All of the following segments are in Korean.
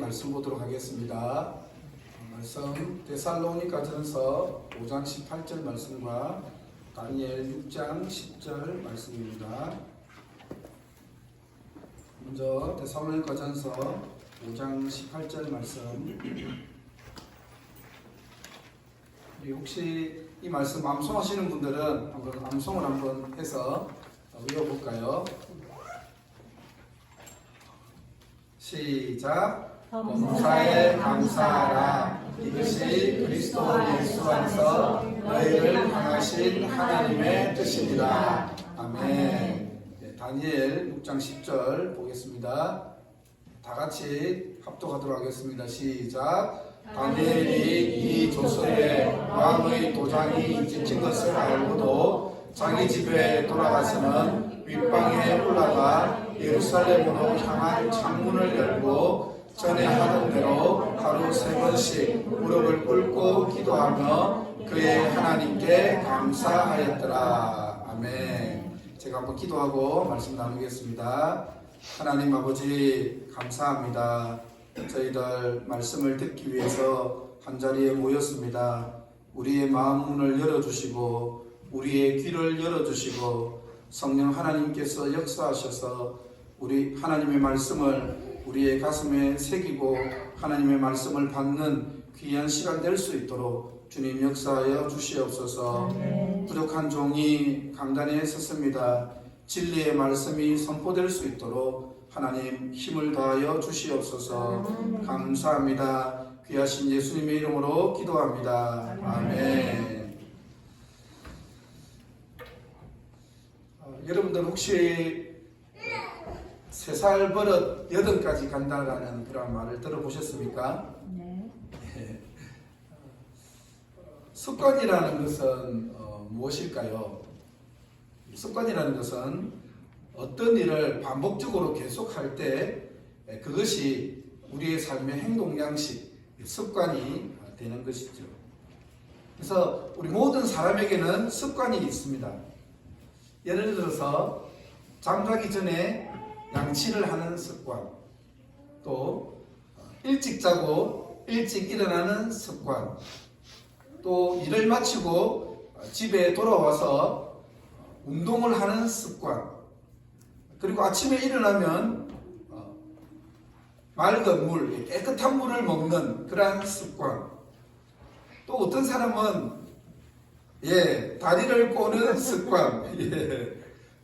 말씀 보도록 하겠습니다. 말씀 데살로니가 전서 5장 18절 말씀과 다니엘 6장 10절 말씀입니다. 먼저 데살로니가 전서 5장 18절 말씀. 혹시 이 말씀 암송하시는 분들은 한번 암송을 한번 해서 외워볼까요? 시작. 범사에 감사하라. 이것이 그리스도 예수 안에서 너희를 향하신 하나님의 뜻입니다. 아멘. 다니엘 6장 10절 보겠습니다. 다 같이 합독하도록 하겠습니다. 시작. 다니엘이 이 조서에 왕의 도장이 찍힌 것을 알고도 자기 집에 돌아가서는 윗방에 올라가 예루살렘으로 향한 창문을 열고 전에 하던 대로 하루 3번씩 무릎을 꿇고 기도하며 그의 하나님께 감사하였더라. 아멘. 제가 한번 기도하고 말씀 나누겠습니다. 하나님 아버지 감사합니다. 저희들 말씀을 듣기 위해서 한자리에 모였습니다. 우리의 마음 문을 열어주시고 우리의 귀를 열어주시고 성령 하나님께서 역사하셔서 우리 하나님의 말씀을 우리의 가슴에 새기고 하나님의 말씀을 받는 귀한 시간 될 수 있도록 주님 역사하여 주시옵소서. 부족한 종이 강단에 섰습니다. 진리의 말씀이 선포될 수 있도록 하나님 힘을 더하여 주시옵소서. 감사합니다. 귀하신 예수님의 이름으로 기도합니다. 아멘. 여러분들 혹시 3살 버릇 8까지 간다라는 그런 말을 들어보셨습니까? 네. 습관이라는 것은 무엇일까요? 습관이라는 것은 어떤 일을 반복적으로 계속할 때 그것이 우리의 삶의 행동 양식, 습관이 되는 것이죠. 그래서 우리 모든 사람에게는 습관이 있습니다. 예를 들어서 잠자기 전에 양치를 하는 습관, 또 일찍 자고 일찍 일어나는 습관, 또 일을 마치고 집에 돌아와서 운동을 하는 습관, 그리고 아침에 일어나면 맑은 물, 깨끗한 물을 먹는 그러한 습관, 또 어떤 사람은 다리를 꼬는 습관,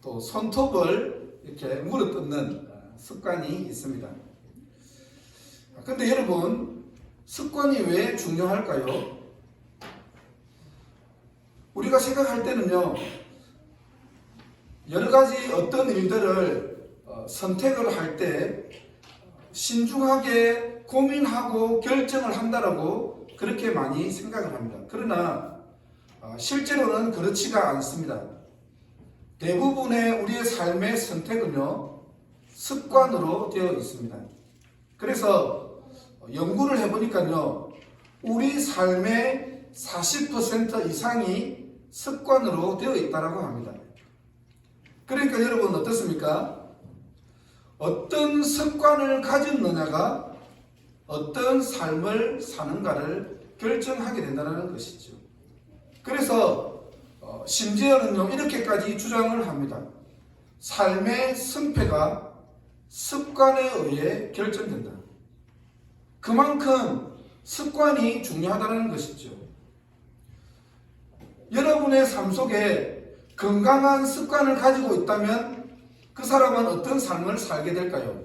또 손톱을 이렇게 물어뜯는 습관이 있습니다. 그런데 여러분, 습관이 왜 중요할까요? 우리가 생각할 때는요, 여러 가지 어떤 일들을 선택을 할 때 신중하게 고민하고 결정을 한다라고 그렇게 많이 생각을 합니다. 그러나 실제로는 그렇지가 않습니다. 대부분의 우리의 삶의 선택은요, 습관으로 되어 있습니다. 그래서 연구를 해보니까요, 우리 삶의 40% 이상이 습관으로 되어 있다고 합니다. 그러니까 여러분 어떻습니까? 어떤 습관을 가졌느냐가 어떤 삶을 사는가를 결정하게 된다는 것이죠. 그래서 심지어는요, 이렇게까지 주장을 합니다. 삶의 승패가 습관에 의해 결정된다. 그만큼 습관이 중요하다는 것이죠. 여러분의 삶 속에 건강한 습관을 가지고 있다면 그 사람은 어떤 삶을 살게 될까요?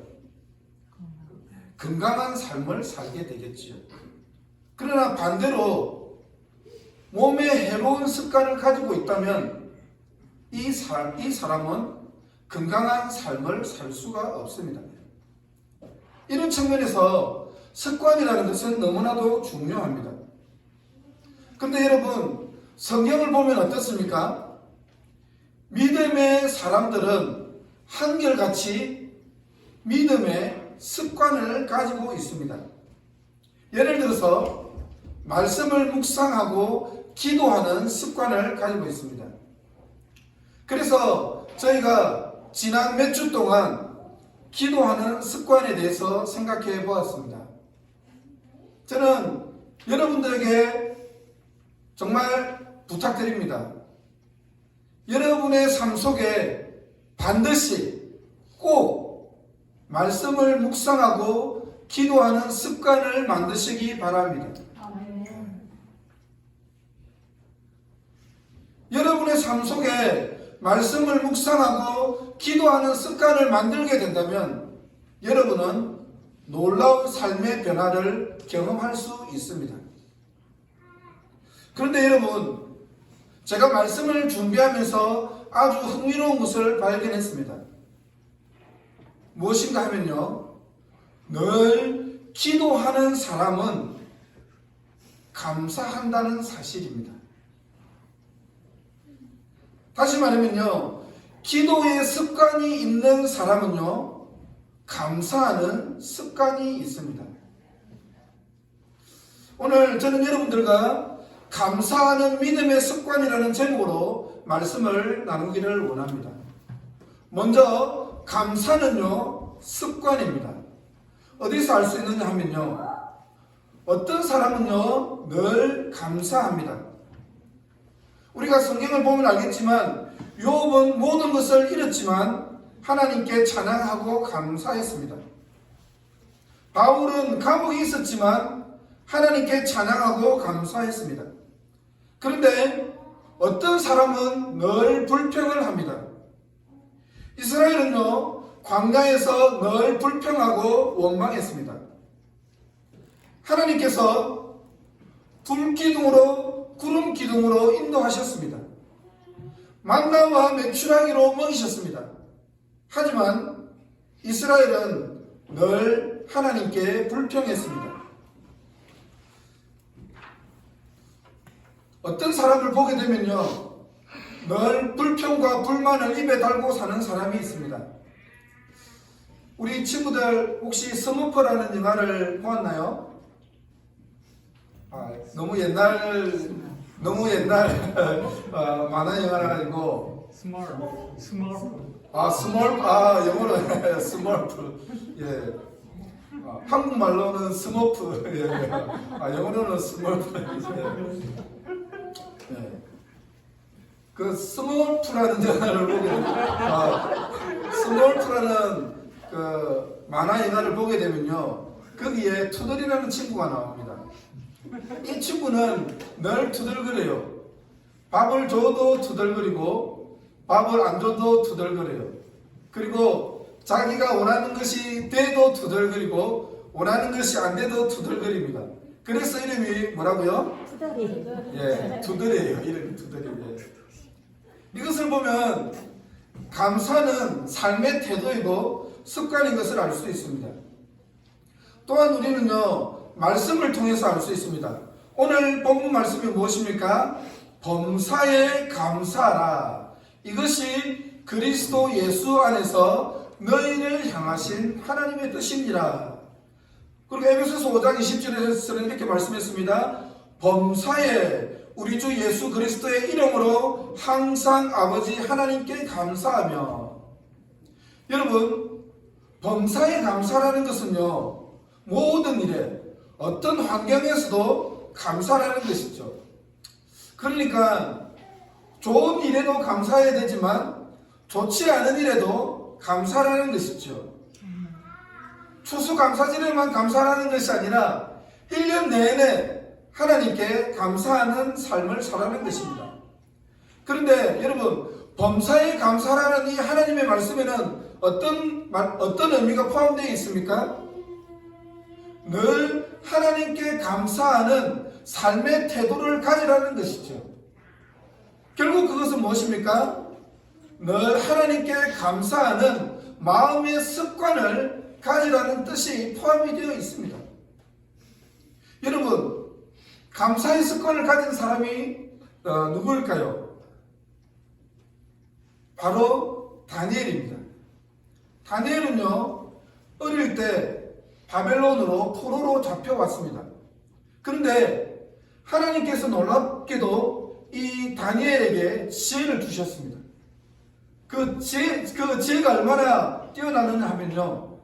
건강한 삶을 살게 되겠지요. 그러나 반대로 몸에 해로운 습관을 가지고 있다면 이 사람은 건강한 삶을 살 수가 없습니다. 이런 측면에서 습관이라는 것은 너무나도 중요합니다. 그런데 여러분, 성경을 보면 어떻습니까? 믿음의 사람들은 한결같이 믿음의 습관을 가지고 있습니다. 예를 들어서 말씀을 묵상하고 기도하는 습관을 가지고 있습니다. 그래서 저희가 지난 몇 주 동안 기도하는 습관에 대해서 생각해 보았습니다. 저는 여러분들에게 정말 부탁드립니다. 여러분의 삶 속에 반드시 꼭 말씀을 묵상하고 기도하는 습관을 만드시기 바랍니다. 여러분의 삶 속에 말씀을 묵상하고 기도하는 습관을 만들게 된다면 여러분은 놀라운 삶의 변화를 경험할 수 있습니다. 그런데 여러분, 제가 말씀을 준비하면서 아주 흥미로운 것을 발견했습니다. 무엇인가 하면요, 늘 기도하는 사람은 감사한다는 사실입니다. 다시 말하면요, 기도의 습관이 있는 사람은요, 감사하는 습관이 있습니다. 오늘 저는 여러분들과 감사하는 믿음의 습관이라는 제목으로 말씀을 나누기를 원합니다. 먼저 감사는요, 습관입니다. 어디서 알 수 있느냐 하면요, 어떤 사람은요, 늘 감사합니다. 우리가 성경을 보면 알겠지만 욥은 모든 것을 잃었지만 하나님께 찬양하고 감사했습니다. 바울은 감옥에 있었지만 하나님께 찬양하고 감사했습니다. 그런데 어떤 사람은 늘 불평을 합니다. 이스라엘은요, 광야에서 늘 불평하고 원망했습니다. 하나님께서 불기둥으로 구름 기둥으로 인도하셨습니다. 만나와 메추라기로 먹이셨습니다. 하지만 이스라엘은 늘 하나님께 불평했습니다. 어떤 사람을 보게 되면요, 늘 불평과 불만을 입에 달고 사는 사람이 있습니다. 우리 친구들 혹시 스머프라는 영화를 보았나요? 너무 옛날 만화 영화라 가지고 영어로 스머프. 예. 한국말로는 스머프. 예. 영어로는 스머프. 예. 그 스머프라는 영화를 보게 스머프라는 그 만화 영화를 보게 되면요, 거기에 투덜이라는 친구가 나옵니다. 이 친구는 늘 투덜거려요. 밥을 줘도 투덜거리고 밥을 안 줘도 투덜거려요. 그리고 자기가 원하는 것이 돼도 투덜거리고 원하는 것이 안 돼도 투덜거립니다. 그래서 이름이 뭐라고요? 투덜이. 예, 투덜이에요. 이름이 투덜이에요. 이것을 보면 감사는 삶의 태도이고 습관인 것을 알 수 있습니다. 또한 우리는요, 말씀을 통해서 알 수 있습니다. 오늘 본문 말씀이 무엇입니까? 범사에 감사하라. 이것이 그리스도 예수 안에서 너희를 향하신 하나님의 뜻이니라. 그리고 에베소서 5장 20절에서는 이렇게 말씀했습니다. 범사에 우리 주 예수 그리스도의 이름으로 항상 아버지 하나님께 감사하며. 여러분, 범사에 감사라는 것은요, 모든 일에 어떤 환경에서도 감사라는 것이죠. 그러니까 좋은 일에도 감사해야 되지만 좋지 않은 일에도 감사라는 것이죠. 추수감사절에만 감사하는 것이 아니라 1년 내내 하나님께 감사하는 삶을 살아가는 것입니다. 그런데 여러분, 범사에 감사라는 이 하나님의 말씀에는 어떤 의미가 포함되어 있습니까? 늘 하나님께 감사하는 삶의 태도를 가지라는 것이죠. 결국 그것은 무엇입니까? 늘 하나님께 감사하는 마음의 습관을 가지라는 뜻이 포함이 되어 있습니다. 여러분, 감사의 습관을 가진 사람이 누구일까요? 바로 다니엘입니다. 다니엘은요, 어릴 때 바벨론으로 포로로 잡혀왔습니다. 그런데 하나님께서 놀랍게도 이 다니엘에게 지혜를 주셨습니다. 그 지혜가 얼마나 뛰어나느냐 하면요,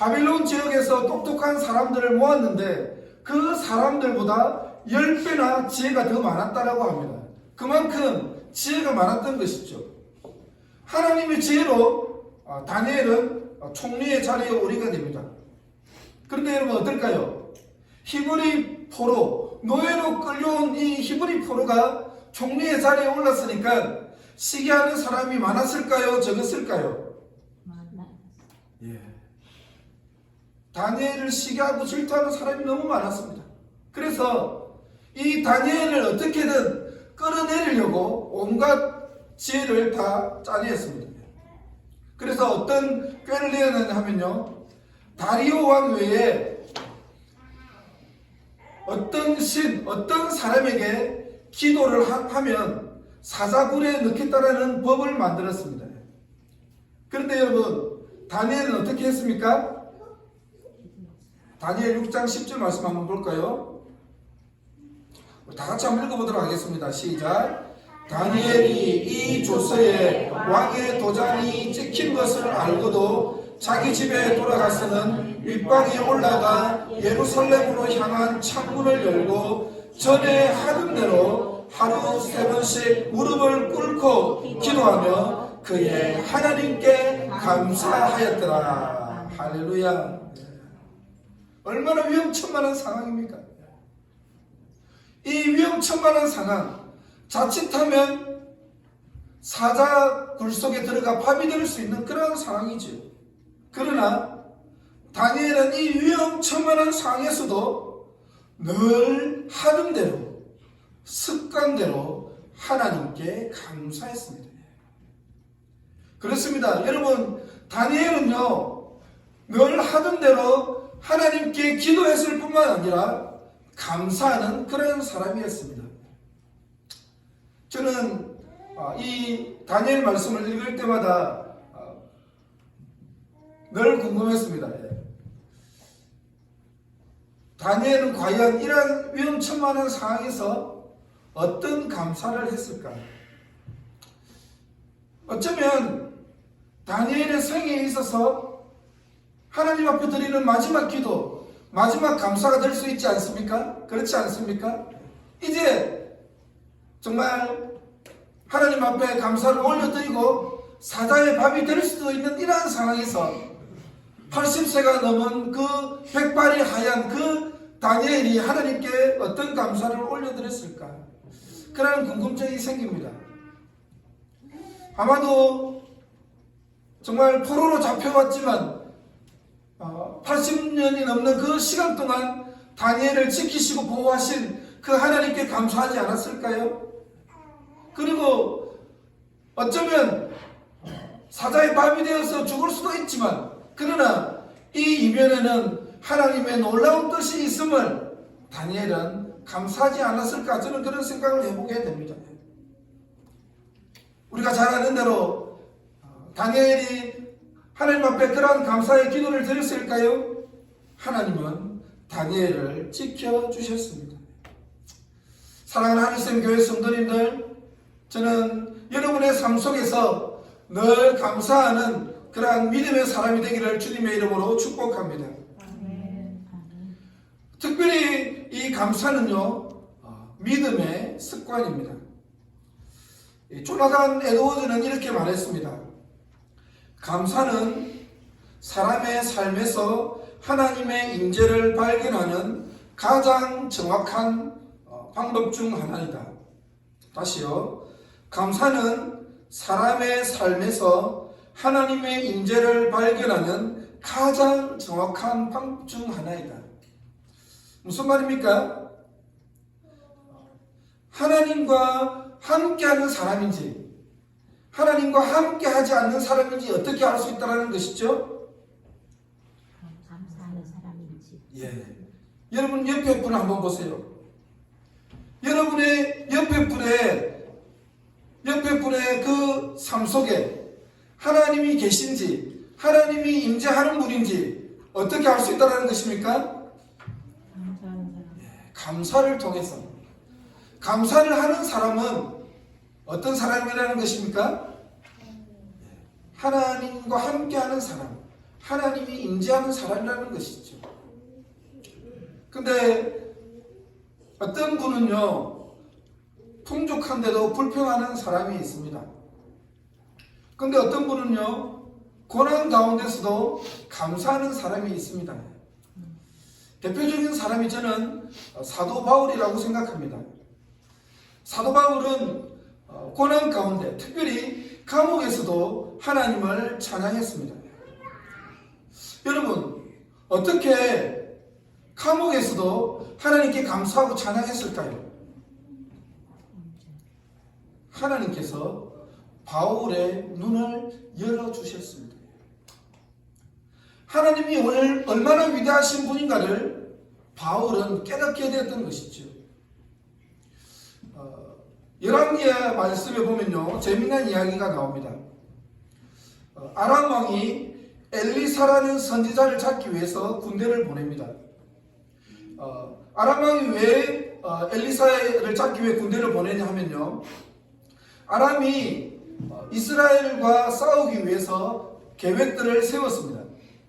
바빌론 지역에서 똑똑한 사람들을 모았는데 그 사람들보다 10배나 지혜가 더 많았다라고 합니다. 그만큼 지혜가 많았던 것이죠. 하나님의 지혜로 다니엘은 총리의 자리에 오르게 됩니다. 그런데 여러분 어떨까요? 히브리 포로, 노예로 끌려온 이 히브리 포로가 총리의 자리에 올랐으니까 시기하는 사람이 많았을까요? 적었을까요? 예. 다니엘을 시기하고 질투하는 사람이 너무 많았습니다. 그래서 이 다니엘을 어떻게든 끌어내리려고 온갖 지혜를 다 짜내었습니다. 그래서 어떤 꾀를 내었느냐 하면요, 다리오 왕 외에 어떤 신, 어떤 사람에게 기도를 하면 사자굴에 넣겠다라는 법을 만들었습니다. 그런데 여러분, 다니엘은 어떻게 했습니까? 다니엘 6장 10절 말씀 한번 볼까요? 다 같이 한번 읽어보도록 하겠습니다. 시작. 다니엘이 이 조서에 왕의 도장이 찍힌 것을 알고도 자기 집에 돌아가서는 윗방에 올라가 예루살렘으로 향한 창문을 열고 전에 하던 대로 하루 3번씩 무릎을 꿇고 기도하며 그의 하나님께 감사하였더라. 할렐루야. 얼마나 위험천만한 상황입니까? 이 위험천만한 상황, 자칫하면 사자굴 속에 들어가 밥이 될 수 있는 그런 상황이죠. 그러나 다니엘은 이 위험천만한 상황에서도 늘 하던 대로, 습관대로 하나님께 감사했습니다. 그렇습니다. 여러분, 다니엘은요, 늘 하던 대로 하나님께 기도했을 뿐만 아니라 감사하는 그런 사람이었습니다. 저는 이 다니엘 말씀을 읽을 때마다 늘 궁금했습니다. 다니엘은 과연 이러한 위험천만한 상황에서 어떤 감사를 했을까? 어쩌면 다니엘의 생애에 있어서 하나님 앞에 드리는 마지막 기도, 마지막 감사가 될 수 있지 않습니까? 그렇지 않습니까? 이제 정말 하나님 앞에 감사를 올려드리고 사자의 밥이 될 수도 있는 이러한 상황에서 80세가 넘은 그 백발이 하얀 그 다니엘이 하나님께 어떤 감사를 올려드렸을까? 그런 궁금증이 생깁니다. 아마도 정말 포로로 잡혀왔지만 80년이 넘는 그 시간 동안 다니엘을 지키시고 보호하신 그 하나님께 감사하지 않았을까요? 그리고 어쩌면 사자의 밥이 되어서 죽을 수도 있지만, 그러나 이 이면에는 하나님의 놀라운 뜻이 있음을 다니엘은 감사하지 않았을까? 저는 그런 생각을 해보게 됩니다. 우리가 잘 아는 대로 다니엘이 하나님 앞에 그러한 감사의 기도를 드렸을까요? 하나님은 다니엘을 지켜주셨습니다. 사랑하는 하늘샘 교회 성도님들, 저는 여러분의 삶 속에서 늘 감사하는 그러한 믿음의 사람이 되기를 주님의 이름으로 축복합니다. 특별히 이 감사는요, 믿음의 습관입니다. 조나단 에드워즈는 이렇게 말했습니다. 감사는 사람의 삶에서 하나님의 임재를 발견하는 가장 정확한 방법 중 하나이다. 다시요. 감사는 사람의 삶에서 하나님의 임재를 발견하는 가장 정확한 방법 중 하나이다. 무슨 말입니까? 하나님과 함께하는 사람인지 하나님과 함께하지 않는 사람인지 어떻게 알 수 있다는 것이죠? 감사하는 사람인지. 예. 여러분 옆에 분을 한번 보세요. 여러분의 옆에 분의 그 삶 속에 하나님이 계신지, 하나님이 임재하는 분인지 어떻게 알 수 있다는 것입니까? 감사하는 사람. 예. 감사를 통해서. 감사를 하는 사람은 어떤 사람이라는 것입니까? 하나님과 함께하는 사람, 하나님이 임재하는 사람이라는 것이죠. 근데 어떤 분은요, 풍족한데도 불평하는 사람이 있습니다. 근데 어떤 분은요, 고난 가운데서도 감사하는 사람이 있습니다. 대표적인 사람이 저는 사도 바울이라고 생각합니다. 사도 바울은 고난 가운데, 특별히 감옥에서도 하나님을 찬양했습니다. 여러분, 어떻게 감옥에서도 하나님께 감사하고 찬양했을까요? 하나님께서 바울의 눈을 열어주셨습니다. 하나님이 얼마나 위대하신 분인가를 바울은 깨닫게 되었던 것이죠. 열왕기하 말씀에 보면요, 재미난 이야기가 나옵니다. 아람 왕이 엘리사라는 선지자를 잡기 위해서 군대를 보냅니다. 아람 왕이 왜 엘리사를 잡기 위해 군대를 보내냐 하면요, 아람이 이스라엘과 싸우기 위해서 계획들을 세웠습니다.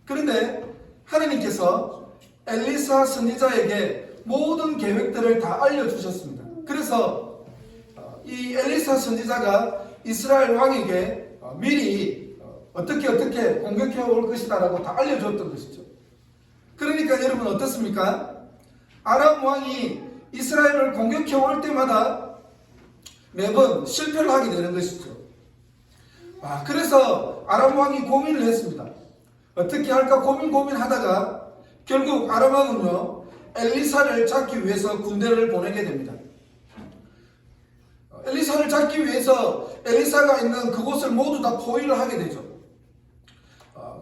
그런데 하나님께서 엘리사 선지자에게 모든 계획들을 다 알려주셨습니다. 그래서 이 엘리사 선지자가 이스라엘 왕에게 미리 어떻게 공격해 올 것이다 라고 다 알려줬던 것이죠. 그러니까 여러분 어떻습니까? 아람 왕이 이스라엘을 공격해 올 때마다 매번 실패를 하게 되는 것이죠. 그래서 아람 왕이 고민을 했습니다. 어떻게 할까 고민하다가 결국 아람 왕은요, 엘리사를 잡기 위해서 군대를 보내게 됩니다. 엘리사를 잡기 위해서 엘리사가 있는 그곳을 모두 다 포위를 하게 되죠.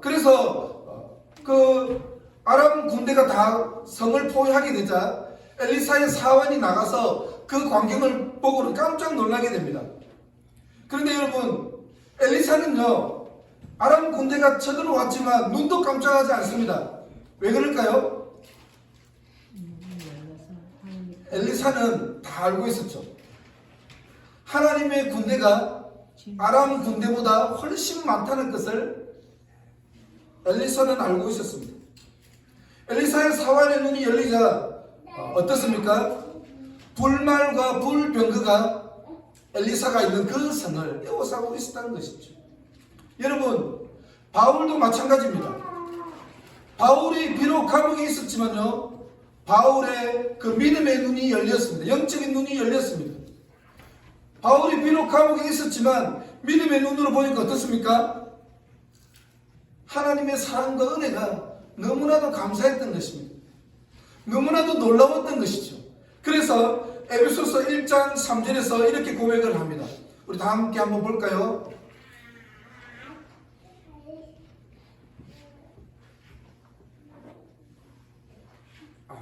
그래서 그 아람 군대가 다 성을 포위하게 되자 엘리사의 사환이 나가서 그 광경을 보고는 깜짝 놀라게 됩니다. 그런데 여러분, 엘리사는요, 아람 군대가 쳐들어왔지만 눈도 깜짝하지 않습니다. 왜 그럴까요? 엘리사는 다 알고 있었죠. 하나님의 군대가 아람 군대보다 훨씬 많다는 것을 엘리사는 알고 있었습니다. 엘리사의 사환의 눈이 열리자 어떻습니까? 불말과 불병거가 엘리사가 있는 그 성을 에워싸고 있었다는 것이죠. 여러분, 바울도 마찬가지입니다. 바울이 비록 감옥에 있었지만요, 바울의 그 믿음의 눈이 열렸습니다. 영적인 눈이 열렸습니다. 바울이 비록 감옥에 있었지만 믿음의 눈으로 보니까 어떻습니까? 하나님의 사랑과 은혜가 너무나도 감사했던 것입니다. 너무나도 놀라웠던 것이죠. 그래서 에베소서 1장 3절에서 이렇게 고백을 합니다. 우리 다 함께 한번 볼까요?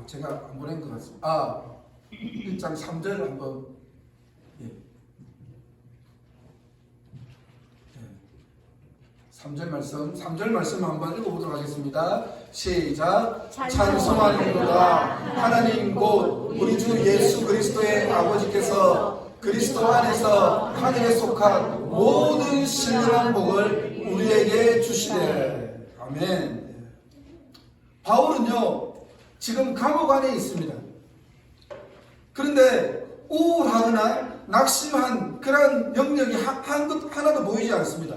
제가 안 보낸 것 같습니다. 1장 3절 한번. 예. 3절 말씀 한번 읽어보도록 하겠습니다. 시작. 찬송하노라 하나님 곧 우리 주 예수 그리스도의 아버지께서 그리스도 안에서 하늘에 속한 모든 신령한 복을 우리에게 주시되. 아멘. 바울은요, 지금 감옥 안에 있습니다. 그런데 우울하거나 낙심한 그런 영역이 하나도 보이지 않습니다.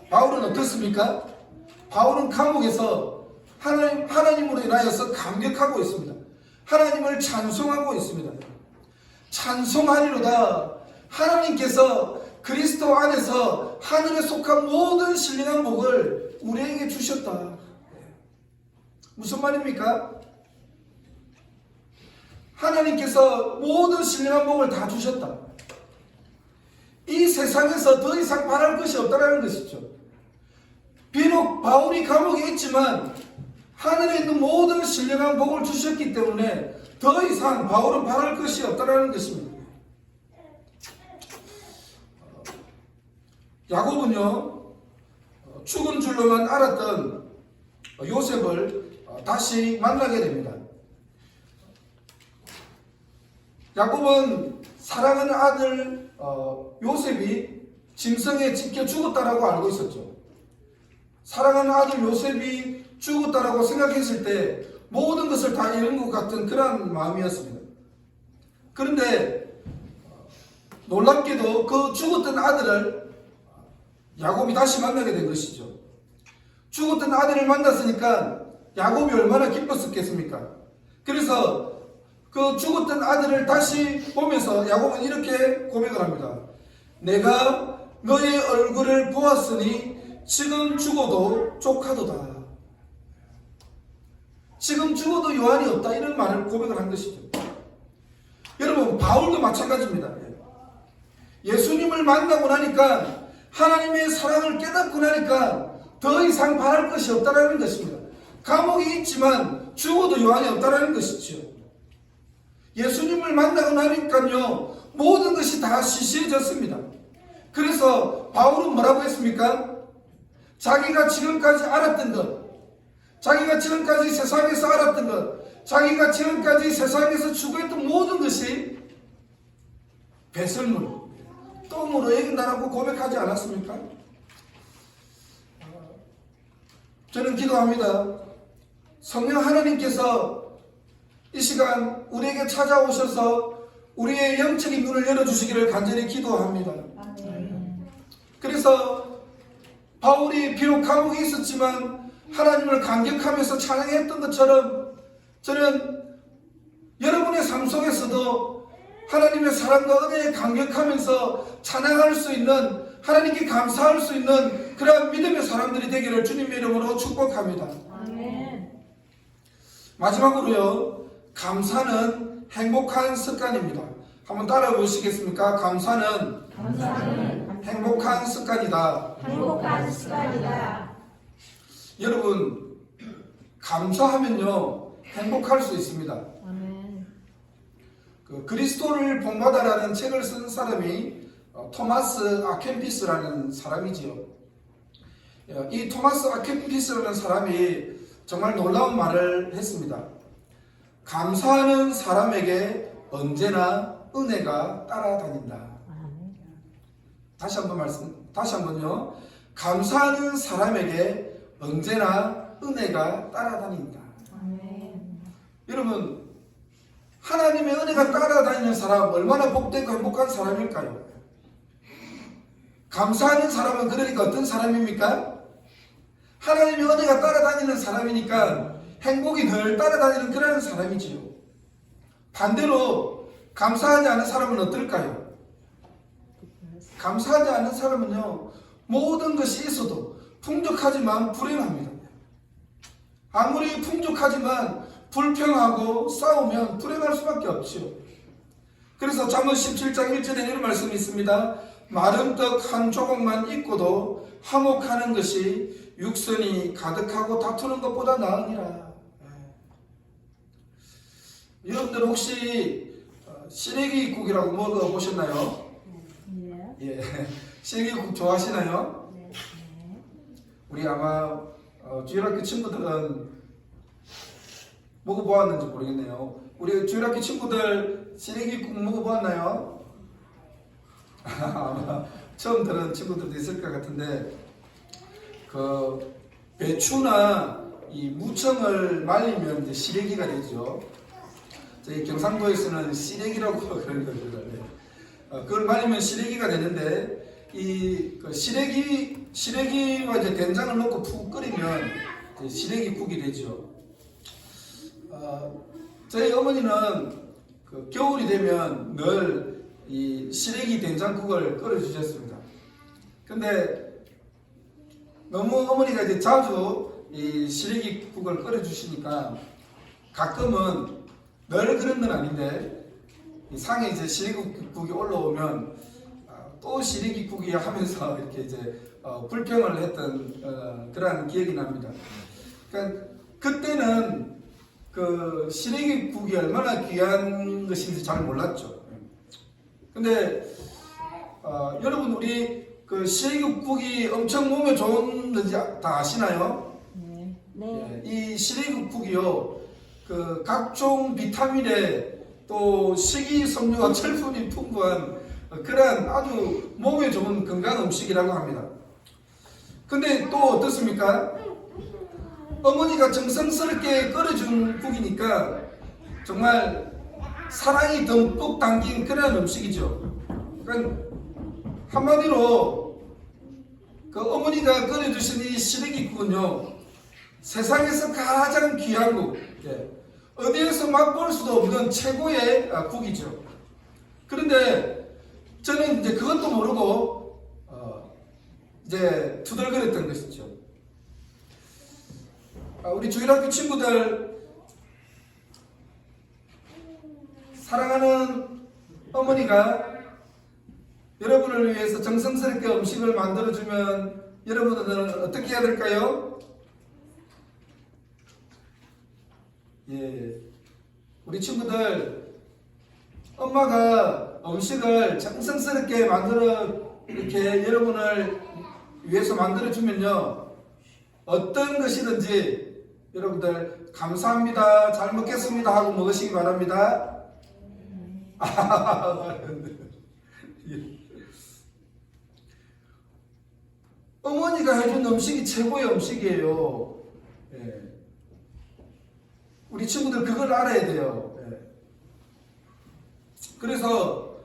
바울은 어떻습니까? 바울은 감옥에서 하나님으로 인하여서 감격하고 있습니다. 하나님을 찬송하고 있습니다. 찬송하리로다. 하나님께서 그리스도 안에서 하늘에 속한 모든 신령한 복을 우리에게 주셨다. 무슨 말입니까? 하나님께서 모든 신령한 복을 다 주셨다. 이 세상에서 더 이상 바랄 것이 없다는 것이죠. 비록 바울이 감옥에 있지만 하늘에 있는 모든 신령한 복을 주셨기 때문에 더 이상 바울은 바랄 것이 없다는 것입니다. 야곱은요, 죽은 줄로만 알았던 요셉을 다시 만나게 됩니다. 야곱은 사랑하는 아들 요셉이 짐승에 찢겨 죽었다라고 알고 있었죠. 사랑하는 아들 요셉이 죽었다라고 생각했을 때 모든 것을 다 잃은 것 같은 그런 마음이었습니다. 그런데 놀랍게도 그 죽었던 아들을 야곱이 다시 만나게 된 것이죠. 죽었던 아들을 만났으니까 야곱이 얼마나 기뻤었겠습니까? 그래서 그 죽었던 아들을 다시 보면서 야곱은 이렇게 고백을 합니다. 내가 너의 얼굴을 보았으니 지금 죽어도 족하도다. 지금 죽어도 요한이 없다. 이런 말을 고백을 한 것이죠. 여러분, 바울도 마찬가지입니다. 예수님을 만나고 나니까, 하나님의 사랑을 깨닫고 나니까 더 이상 바랄 것이 없다라는 것입니다. 감옥이 있지만 죽어도 요한이 없다라는 것이죠. 예수님을 만나고 나니까요, 모든 것이 다 시시해졌습니다. 그래서 바울은 뭐라고 했습니까? 자기가 지금까지 알았던 것, 자기가 지금까지 세상에서 알았던 것, 자기가 지금까지 세상에서 추구했던 모든 것이 배설물, 똥으로 여긴다라고 고백하지 않았습니까? 저는 기도합니다. 성령 하나님께서 이 시간 우리에게 찾아오셔서 우리의 영적인 눈을 열어주시기를 간절히 기도합니다. 그래서 바울이 비록 감옥에 있었지만 하나님을 감격하면서 찬양했던 것처럼 저는 여러분의 삶 속에서도 하나님의 사랑과 은혜에 감격하면서 찬양할 수 있는, 하나님께 감사할 수 있는 그러한 믿음의 사람들이 되기를 주님의 이름으로 축복합니다. 아멘. 마지막으로요, 감사는 행복한 습관입니다. 한번 따라해 보시겠습니까? 감사는 행복한 습관이다. 행복한 습관이다. 여러분, 감사하면요 행복할 수 있습니다. 아멘. 그리스도를 본받아라는 책을 쓴 사람이 토마스 아켄피스라는 사람이지요. 이 토마스 아켄피스라는 사람이 정말 놀라운 말을 했습니다. 감사하는 사람에게 언제나 은혜가 따라다닌다. 아멘. 다시 한번요. 감사하는 사람에게 언제나 은혜가 따라다닌다. 아멘. 여러분, 하나님의 은혜가 따라다니는 사람 얼마나 복되고 행복한 사람일까요? 감사하는 사람은 그러니까 어떤 사람입니까? 하나님의 은혜가 따라다니는 사람이니까 행복이 늘 따라다니는 그런 사람이지요. 반대로 감사하지 않은 사람은 어떨까요? 감사하지 않은 사람은요, 모든 것이 있어도 풍족하지만 불행합니다. 아무리 풍족하지만 불평하고 싸우면 불행할 수밖에 없지요. 그래서 잠언 17장 1절에 이런 말씀이 있습니다. 마른 떡 한 조각만 있고도 화목하는 것이 육선이 가득하고 다투는 것보다 나으니라. 여러분들 혹시 시래기국이라고 먹어보셨나요? 네. 예, 시래기국 좋아하시나요? 네. 우리 아마 주일학교 친구들은 먹어보았는지 모르겠네요. 우리 주일학교 친구들 시래기국 먹어보았나요? 아마 처음 들은 친구들도 있을 것 같은데, 그 배추나 이 무청을 말리면 이제 시래기가 되죠. 저희 경상도에서는 시래기라고 그러는 거죠. 그걸 말리면 시래기가 되는데, 이 시래기와 이제 된장을 넣고 푹 끓이면 이제 시래기국이 되죠. 저희 어머니는 그 겨울이 되면 늘 이 시래기 된장국을 끓여주셨습니다. 근데 너무 어머니가 이제 자주 이 시래기국을 끓여주시니까 가끔은 늘 그런 건 아닌데, 이 상에 이제 시래기국이 올라오면 또 시래기국이야 하면서 이렇게 이제 불평을 했던 그러한 기억이 납니다. 그러니까 그때는 그 시래기국이 얼마나 귀한 것인지 잘 몰랐죠. 근데 여러분, 우리 그 시래기국이 엄청 몸에 좋은지 다 아시나요? 네. 네. 이 시래기국이요, 그 각종 비타민에 또 식이섬유와 철분이 풍부한 그런 아주 몸에 좋은 건강 음식이라고 합니다. 근데 또 어떻습니까? 어머니가 정성스럽게 끓여준 국이니까 정말 사랑이 듬뿍 담긴 그런 음식이죠. 그러니까 한마디로 그 어머니가 끓여주신 이 시래기국은요, 세상에서 가장 귀한 국, 어디에서 맛볼 수도 없는 최고의 국이죠. 그런데 저는 이제 그것도 모르고 이제 투덜거렸던 것이죠. 우리 주일학교 친구들, 사랑하는 어머니가 여러분을 위해서 정성스럽게 음식을 만들어주면 여러분들은 어떻게 해야 될까요? 예, 우리 친구들, 엄마가 음식을 정성스럽게 만들어 이렇게 여러분을 위해서 만들어주면요, 어떤 것이든지 여러분들 감사합니다, 잘 먹겠습니다 하고 먹으시기 바랍니다. 어머니가 해준 음식이 최고의 음식이에요. 예. 우리 친구들 그걸 알아야 돼요. 예. 그래서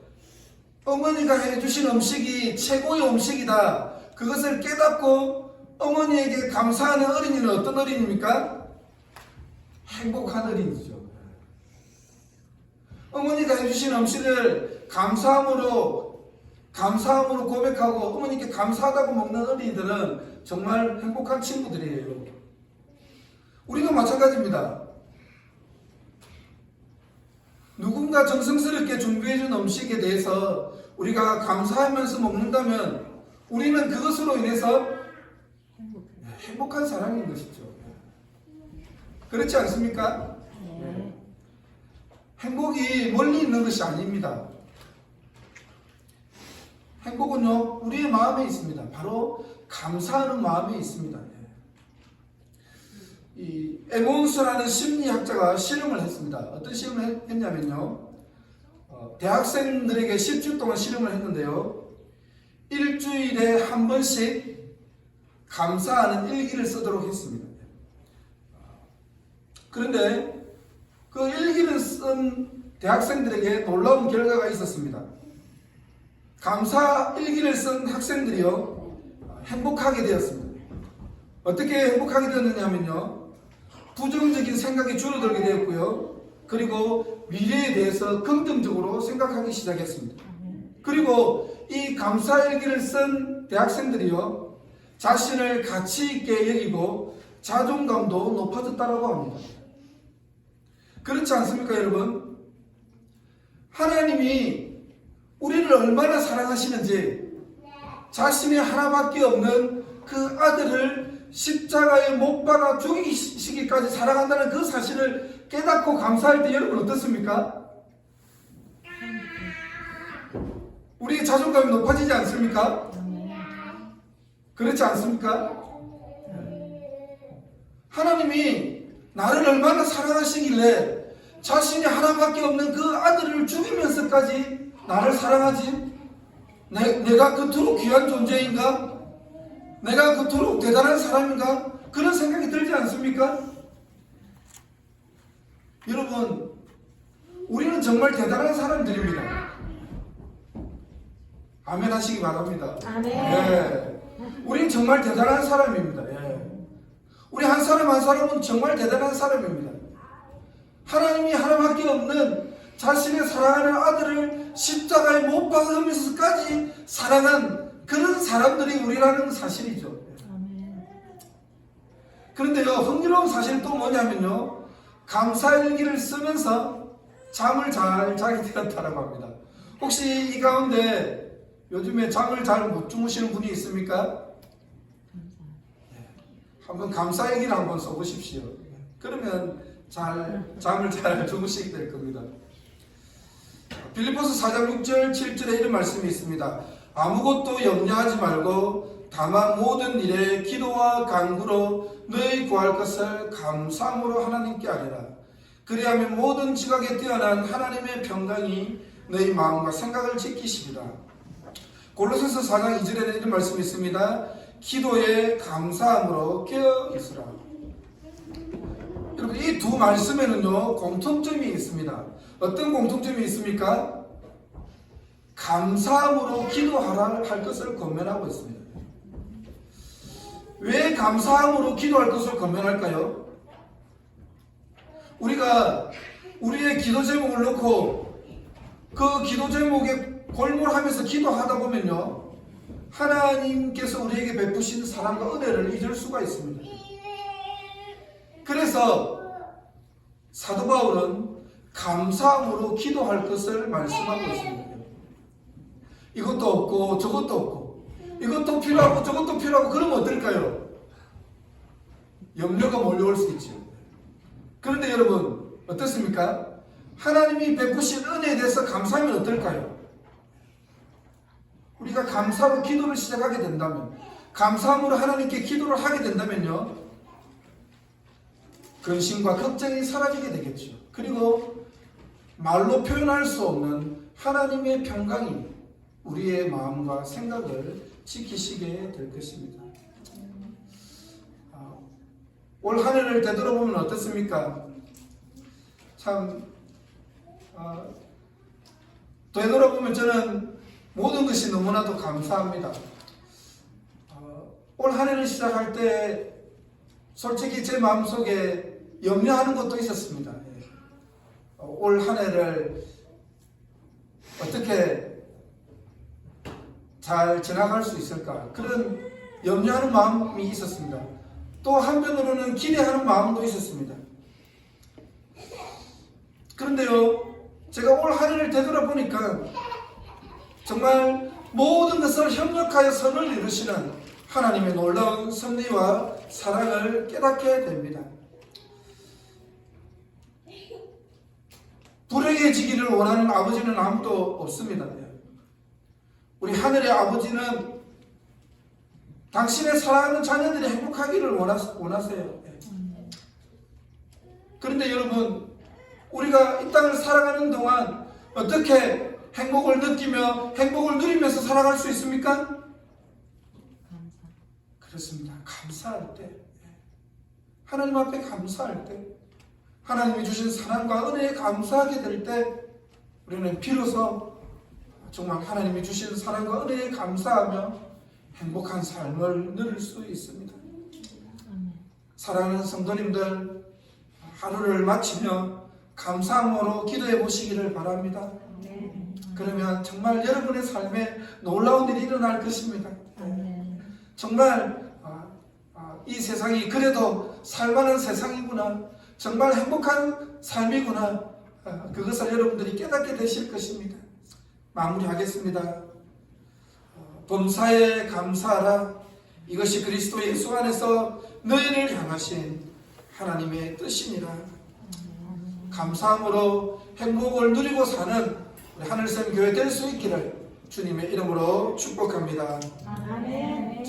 어머니가 해주신 음식이 최고의 음식이다, 그것을 깨닫고 어머니에게 감사하는 어린이는 어떤 어린이입니까? 행복한 어린이죠. 어머니가 해주신 음식을 감사함으로 고백하고 어머니께 감사하다고 먹는 어린이들은 정말 행복한 친구들이에요. 우리도 마찬가지입니다. 누군가 정성스럽게 준비해준 음식에 대해서 우리가 감사하면서 먹는다면 우리는 그것으로 인해서 행복한 사람인 것이죠. 그렇지 않습니까? 네. 행복이 멀리 있는 것이 아닙니다. 행복은요, 우리의 마음에 있습니다. 바로 감사하는 마음에 있습니다. 이 에몬스라는 심리학자가 실험을 했습니다. 어떤 실험을 했냐면요, 대학생들에게 10주 동안 실험을 했는데요, 일주일에 한 번씩 감사하는 일기를 쓰도록 했습니다. 그런데 그 일기를 쓴 대학생들에게 놀라운 결과가 있었습니다. 감사 일기를 쓴 학생들이요, 행복하게 되었습니다. 어떻게 행복하게 되었느냐면요, 부정적인 생각이 줄어들게 되었고요, 그리고 미래에 대해서 긍정적으로 생각하기 시작했습니다. 그리고 이 감사 일기를 쓴 대학생들이요, 자신을 가치 있게 여기고 자존감도 높아졌다고 합니다. 그렇지 않습니까, 여러분? 하나님이 우리를 얼마나 사랑하시는지, 자신의 하나밖에 없는 그 아들을 십자가에 못 박아 죽이시기까지 사랑한다는 그 사실을 깨닫고 감사할 때 여러분 어떻습니까? 우리의 자존감이 높아지지 않습니까? 그렇지 않습니까? 하나님이 나를 얼마나 사랑하시길래 자신이 하나밖에 없는 그 아들을 죽이면서까지 나를 사랑하지? 내가 그토록 귀한 존재인가? 내가 그토록 대단한 사람인가? 그런 생각이 들지 않습니까? 여러분, 우리는 정말 대단한 사람들입니다. 아멘 하시기 바랍니다. 아멘. 예. 우리는 정말 대단한 사람입니다. 예. 우리 한 사람 한 사람은 정말 대단한 사람입니다. 하나님이 하나밖에 없는 자신의 사랑하는 아들을 십자가에 못 박으면서까지 사랑한 그런 사람들이 우리라는 사실이죠. 그런데요, 흥미로운 사실은 또 뭐냐면요, 감사일기를 쓰면서 잠을 잘 자게 되었다고 합니다. 혹시 이 가운데 요즘에 잠을 잘 못 주무시는 분이 있습니까? 한번 감사일기를 한번 써보십시오. 그러면 잠을 잘 주무시게 될 겁니다. 빌립보서 4장 6절 7절에 이런 말씀이 있습니다. 아무것도 염려하지 말고 다만 모든 일에 기도와 간구로 너희 구할 것을 감사함으로 하나님께 아뢰라. 그리하면 모든 지각에 뛰어난 하나님의 평강이 너희 마음과 생각을 지키시리라. 골로새서 4장 2절에는 이런 말씀이 있습니다. 기도에 감사함으로 깨어 있으라. 여러분, 이 두 말씀에는요 공통점이 있습니다. 어떤 공통점이 있습니까? 감사함으로 기도하라 할 것을 권면하고 있습니다. 왜 감사함으로 기도할 것을 권면할까요? 우리가 우리의 기도 제목을 놓고 그 기도 제목에 골몰하면서 기도하다 보면요, 하나님께서 우리에게 베푸신 사랑과 은혜를 잊을 수가 있습니다. 그래서 사도 바울은 감사함으로 기도할 것을 말씀하고 있습니다. 이것도 없고 저것도 없고 이것도 필요하고 저것도 필요하고 그러면 어떨까요? 염려가 몰려올 수 있죠. 그런데 여러분 어떻습니까? 하나님이 베푸신 은혜에 대해서 감사하면 어떨까요? 우리가 감사로 기도를 시작하게 된다면, 감사함으로 하나님께 기도를 하게 된다면요, 근심과 걱정이 사라지게 되겠죠. 그리고 말로 표현할 수 없는 하나님의 평강이 우리의 마음과 생각을 지키시게 될 것입니다. 올 한 해를 되돌아보면 어떻습니까? 참 되돌아보면 저는 모든 것이 너무나도 감사합니다. 올 한 해를 시작할 때 솔직히 제 마음속에 염려하는 것도 있었습니다. 올 한 해를 어떻게 잘 지나갈 수 있을까, 그런 염려하는 마음이 있었습니다. 또 한편으로는 기대하는 마음도 있었습니다. 그런데요, 제가 올 한 해를 되돌아보니까 정말 모든 것을 협력하여 선을 이루시는 하나님의 놀라운 섭리와 사랑을 깨닫게 됩니다. 불행해지기를 원하는 아버지는 아무도 없습니다. 우리 하늘의 아버지는 당신의 사랑하는 자녀들이 행복하기를 원하세요. 그런데 여러분, 우리가 이 땅을 살아가는 동안 어떻게 행복을 느끼며 행복을 누리면서 살아갈 수 있습니까? 그렇습니다. 감사할 때, 하나님 앞에 감사할 때, 하나님이 주신 사랑과 은혜에 감사하게 될 때, 우리는 비로소 정말 하나님이 주신 사랑과 은혜에 감사하며 행복한 삶을 누릴 수 있습니다. 사랑하는 성도님들, 하루를 마치며 감사함으로 기도해 보시기를 바랍니다. 그러면 정말 여러분의 삶에 놀라운 일이 일어날 것입니다. 정말 이 세상이 그래도 살만한 세상이구나, 정말 행복한 삶이구나, 그것을 여러분들이 깨닫게 되실 것입니다. 마무리하겠습니다. 범사에 감사하라. 이것이 그리스도 예수 안에서 너희를 향하신 하나님의 뜻이니라. 감사함으로 행복을 누리고 사는 우리 하늘샘 교회 될 수 있기를 주님의 이름으로 축복합니다. 아멘.